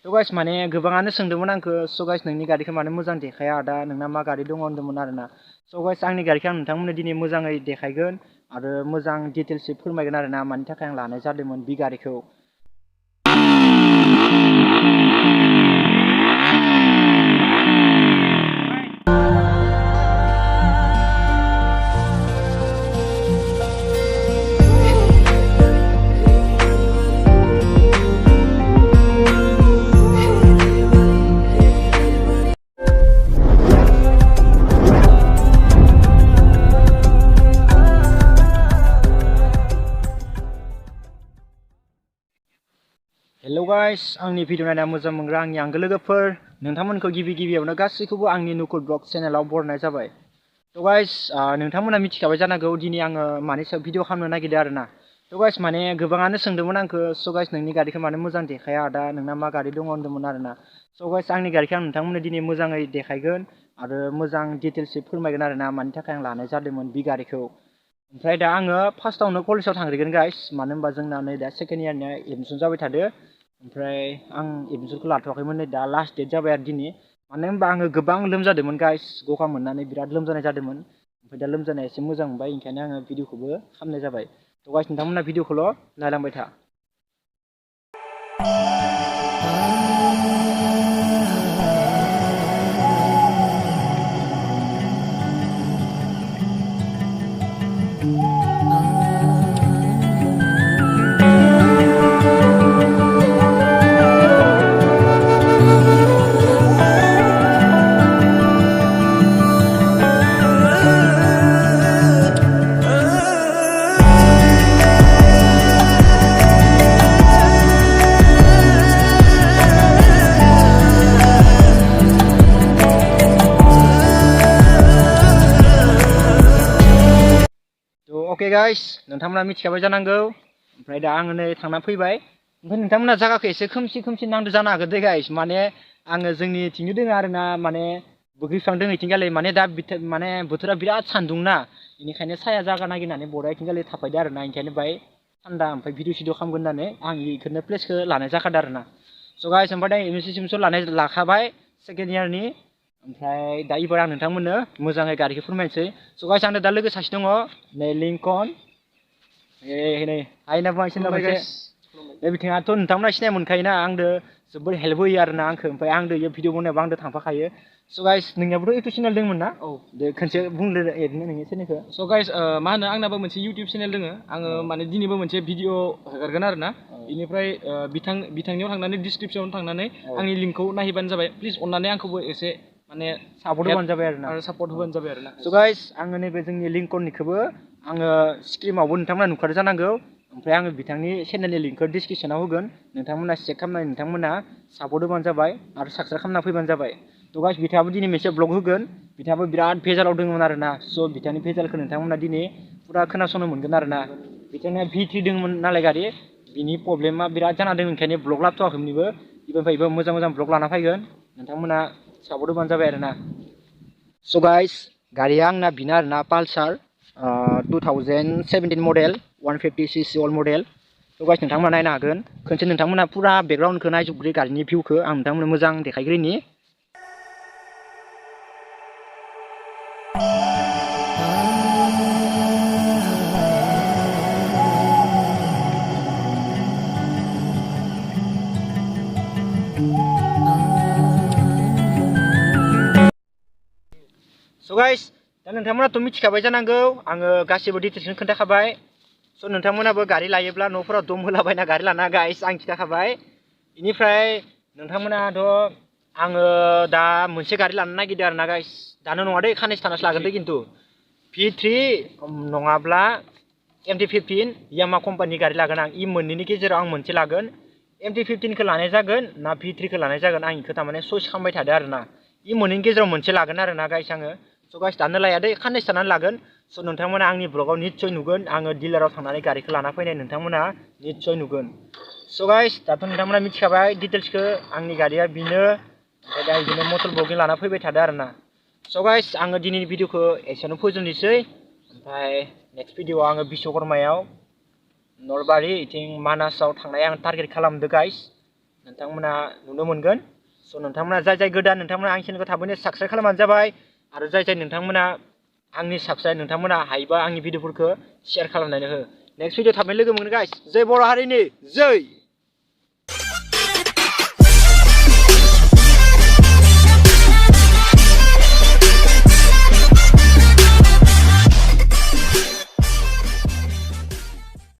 थ' गाइस माने गोबाङानो सोंदोंमोन आंखौ स' गाइस नोंनि गारिखौ माने मोजां देखाया आदा नोंना मा गारि दङ होनदोंमोन आरोना स' गाइस आंनि गारिखौ आं नोंथांमोननो दिनै मोजाङै देखायगोन आरो मोजां डिटेल्सै फोरमायगोन आरोना मानि थाखाय आं लानाय जादोंमोन बे गारिखौ। हेलो गाइस आंनि भिडिअ नायना मोजां मोनग्रा आंनि आंगो लोगोफोर नोंथांमोनखौ गिबियावनो गासैखौबो आंनि नुकुल ब्लग चेनेलाव बरायनाय जाबाय। थ' गाइस नोंथांमोना मिथिखाबाय जानांगौ दिनै आङो मानि सायाव भिडिअ खालामनो नागिरदों आरोना थ' गाइस माने गोबाङानो सोंदोंमोन आंखौ स' गाइस नोंनि गारिखौ माने मोजां देखाया आदा नोंना मा गारि दङ होनदोंमोन आरोना स' गाइस आंनि गारिखौ आं नोंथांमोननो दिनै मोजाङै देखायगोन आरो मोजां डिटेल्सै फोरमायगोन आरोना मानि थाखाय आं लानाय जादोंमोन बे गारिखौ। ओमफ्राय दा आङो फार्स्टआवनो कलेजाव थांग्रोगोन गाइस मानो होनबा जोंना नै दा सेकेन्ड इयारनि एडमिसन जाबाय थादो ओमफ्राय आं एडमिसनखौ लाथ'वाखैमोन नै दा लास्ट डेट जाबाय आरो दिनै मानो होनबा आङो गोबां लोमजादोंमोन गाइस गगा मोननानै बिराद लोमजानाय जादोंमोन ओमफ्राय दा लोमजानाया एसे मोजां मोनबाय ओंखायनो आङो भिडिअखौबो खालामनाय जाबाय। थ' गाइस नोंथांमोना भिडिअखौल' नायलांबाय था। ओके गाइस नोंथांमोना मिथिखाबाय जानांगौ ओमफ्राय दा आङो नै थांना फैबाय ओमफ्राय नोंथांमोना जायगाखौ एसे खोमसि नांदो जानो हागौ दे गाइस माने आङो जोंनिथिंनो दोङो आरोना माने बोग्रिफां दोङो इथिंगालै माने दा माने बोथोरा बिराद सान्दुं ना बेनिखायनो साया जागा नागिरनानै बरा इथिंगालै थाफायदो आरोना ओंखायनो बाय थान्दा ओमफ्राय भिडिअ खालामगोन होननानै आं बेखौनो प्लेसखौ लानाय जाखादों आरोना स' गाइस ओमफ्राय दा एडमिसन लाखाबाय सेकेन्ड इयारनि ओमफ्राय दा एबार आं नोंथांमोननो मोजाङै गारिखौ फोरमायनोसै स' गाइस आंनो दा लोगो सासे दङ नै लिंकन नै आइना बांसिन बे बिथाङाथ' नोंथांमोना सिनाय मोनखायोना आंदो जोबोर हेल्प होयो आरोना आंखौ ओमफ्राय आंदो इयो भिडिअ बनायावबो आंदो थांफाखायो स' गाइस नोंनियाबोथ' इउटुब चेनेल दंमोन ना औ दे खनसे बुंदो ओरैनो नोंनि चेनेलखौ स' गाइस मा होनो आंनाबो मोनसे इउटुब चेनेल दङ आङो माने दिनैबो मोनसे भिडिअ हगारगोन आरोना बेनिफ्राय बिथांनियाव थांनानै डिसक्रिपसनाव थांनानै आंनि लिंकखौ नायहैबानो जाबाय प्लिज अननानै आंखौबो एसे माने सापर्ट होबानो जाबाय आरोना सापर्ट होबानो जाबाय आरोना स' गाइस आङो नैबे जोंनि लिंकननिखौबो आङो स्क्रिनावबो नोंथांमोना नुखादों जानांगौ ओमफ्राय आङो बिथांनि चेनेलनि लिंकखौ डिसक्रिपसनाव होगोन नोंथांमोना चेक खालामनानै नोंथांमोना सापर्ट होबानो जाबाय आरो साबसक्राइब खालामना फैबानो जाबाय थ' गाइस बिथाङाबो दिनै मोनसे ब्लग होगोन बिथाङाबो बिराद भेजालाव दंमोन आरोना स' बिथांनि भेजालखौ नोंथांमोना दिनै फुरा खोनासंनो मोनगोन आरोना बिथांनिया V3 दंमोन नालाय गारि बिनि प्रब्लेमा बिराद जाना दं ओंखायनो ब्लग लाबोथ'वाखैमोन बेबो मोजां ब्लग लाना फैगोन नोंथांमोना सापर्ट होबानो जाबाय आरोना स' गाइस गारिया आंना बेनो आरोना पालसार 2017 मडेल 150cc अल मडेल थ' गाइस नोंथांमोना नायनो हागोन खनसे नोंथांमोना फुरा बेकग्राउन्डखौ नायजोबग्रो गारिनि भिउखौ आं नोंथांमोननो मोजां देखायग्रोनि स' गाइस दा नोंथांमोनाथ' मिथिखाबाय जानांगौ आङो गासिबो डिटेल्सखौ खोन्थाखाबाय स' नोंथांमोनाबो गारि लायोब्ला न'फोराव दम होलाबायना गारि लाना गाइस आं खिन्थाखाबाय बेनिफ्राय नोंथांमोनाथ' आङो दा मोनसे गारि लानो नागिरदों आरोना गाइस दानो नङा दै खाननैसो थानासो लागोन दै खिन्थु V3 नङाब्ला MT-15 यामा कम्पानिनि गारि लागोन आं मोननैनि गेजेराव आं मोनसे लागोन MT-15खौ लानाय जागोन ना V3खौ लानाय जागोन आं बेखौ थारमाने चइस खालामबाय थादों आरोना मोननैनि गेजेराव मोनसे लागोन आरोना गाइस आङो स' गाइस दानो लाया दै खाननैसो थानानै लागोन स' नोंथांमोना आंनि ब्लगाव निस्सय नुगोन आङो डिलाराव थांनानै गारिखौ लाना फैनाय नोंथांमोना निस्सय नुगोन स' गाइस दाथ' नोंथांमोना मिथिखाबाय डिटेल्सखौ आंनि गारिया बेनो ओमफ्राय दा बिदिनो मटर ब्लगिं लाना फैबाय थादों आरोना स' गाइस आङो दिनैनि भिडिअखौ एसेयावनो फोजोबनोसै ओमफ्राय नेक्स्ट भिडिअआव आङो बिश्वकर्मायाव नलबारि इथिं मानासाव थांनाय आं टारगेट खालामदों गाइस नोंथांमोना नुनो मोनगोन स' नोंथांमोना जाय गोदान नोंथांमोना आंनि चेनेलखौ थाबैनो साबस्क्राइब खालामबानो जाबाय आरो जाय नोंथांमोना आंनि साबस्क्राइब नोंथांमोना हायोबा आंनि भिडिअफोरखौ शेयार खालामनानै हो नेक्स्ट भिडिअ थाबैनो लोगो मोनगोन गाइस जय बर' हारिनि जय